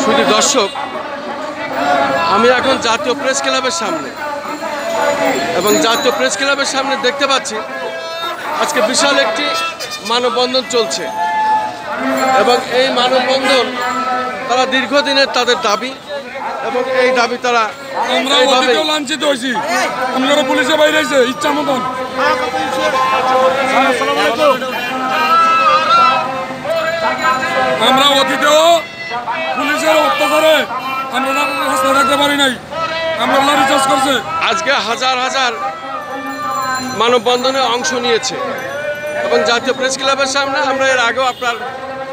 শুধু দর্শক, আমি এখন জাতীয় প্রেস ক্লাবের সামনে এবং জাতীয় প্রেস ক্লাবের সামনে দেখতে পাচ্ছি আজকে বিশাল একটি মানববন্ধন চলছে এবং এই মানববন্ধন তারা দীর্ঘদিনের তাদের দাবি এবং এই দাবি তারা লাঞ্ছিত হয়েছি। আমরা পুলিশে বাইরে ইচ্ছা মতন আমরা অতীতেও পুলিশের অত্যাচারে আমরা রাস্তায় থাকতে পারি নাই, আমরা লাঠি চার্জ করছে। আজকে হাজার হাজার মানববন্ধনে অংশ নিয়েছে এবং জাতীয় প্রেস ক্লাবের সামনে আমরা এর আগেও আপনার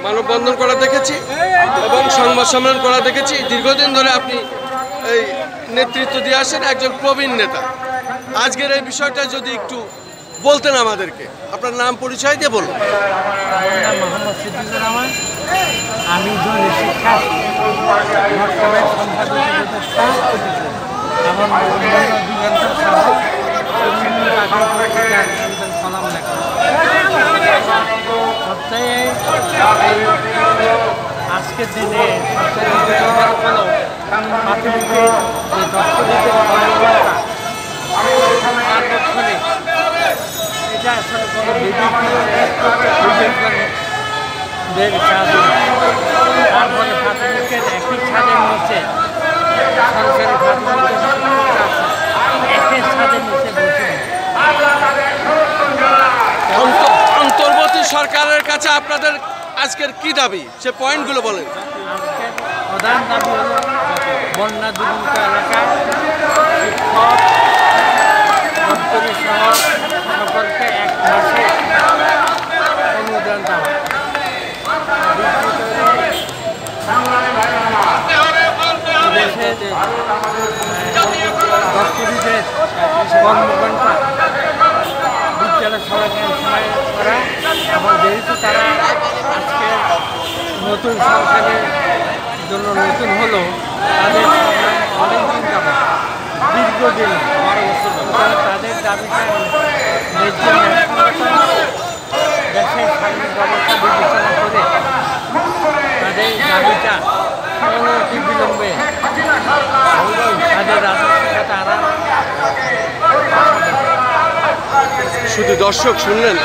মানববন্ধন করা দেখেছি এবং সংবাদ সম্মেলন করা দেখেছি। দীর্ঘদিন ধরে আপনি এই নেতৃত্ব দিয়ে আসেন, একজন প্রবীণ নেতা। আজকের এই বিষয়টা যদি একটু বলতেন আমাদেরকে, আপনার নাম পরিচয় দিয়ে বলুন। মোহাম্মদ সিদ্দিকুর রহমান, আমি শিক্ষা বর্তমান সম্পাদক এবং কলাম লেখা। সপ্তাহে আজকের দিনে হলো প্রাথমিকের যে দপ্তরিকের এটা আসলে কোনো তারপরে প্রাথমিকের একই ছাদের নিচে সরকারি প্রাথমিকের একই ছাদের নিচে বসে অন্তর্বর্তী সরকারের কাছে আপনাদের আজকের কি দাবি, সে পয়েন্টগুলো বলেন। আজকের প্রধান দাবি হলো বন্যা দুর্গত এলাকায় শিক্ষক দপ্তরি সহ সকলকে 1 মাসে অনুদান দেওয়া। দপ্তরিদের কর্মঘণ্টা বিদ্যালয় সরকারি সময় করা এবং যেহেতু তারা আজকে নতুন সরকারের জন্য নতুন হলো, তাদের অনেকদিন যাবে, দীর্ঘদিন 12 বছর তাদের দাবিটা দেশের সার্বিক ব্যবস্থা বিবেচনা করে তাদের দাবিটা অনতি বিলম্বে তাদের রাজস্ব তারা। শুধু দর্শক শুনলেন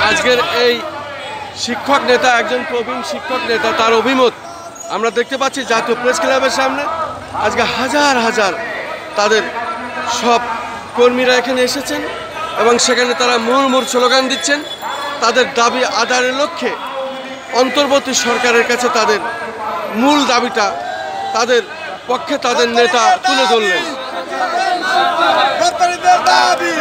আজকের এই শিক্ষক নেতা, একজন প্রবীণ শিক্ষক নেতা, তার অভিমত আমরা দেখতে পাচ্ছি জাতীয় প্রেস ক্লাবের সামনে। আজকে হাজার হাজার তাদের সব কর্মীরা এখানে এসেছেন এবং সেখানে তারা মুহুর্মুহু স্লোগান দিচ্ছেন তাদের দাবি আদায়ের লক্ষ্যে। অন্তর্বর্তী সরকারের কাছে তাদের মূল দাবিটা তাদের পক্ষে তাদের নেতা তুলে ধরলেন। দাবি